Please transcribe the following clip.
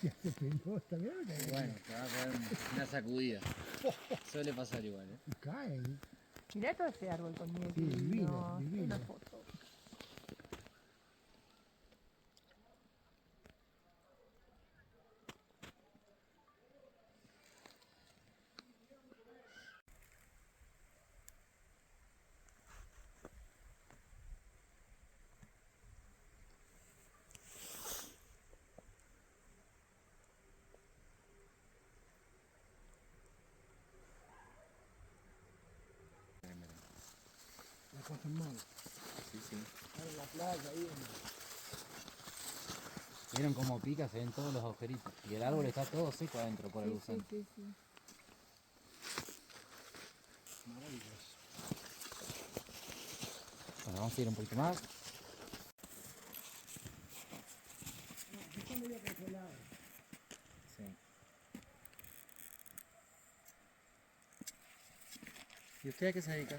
Ya se pegó, está bien. Bueno, te va a dar una sacudida. Suele pasar igual, ¿eh? Y cae. Mirá todo ese árbol con nieve. Sí, divino, Hay divino. una foto. La pasan mal. Sí, sí. Están en la playa ahí. ¿Vieron cómo pica? Se ven todos los agujeritos. Y el árbol está todo seco adentro por el Sí, gusano. sí, sí, sí. Maravilloso. Bueno, vamos a ir un poquito más. Está medio congelado. Sí. ¿Y usted a qué se dedica?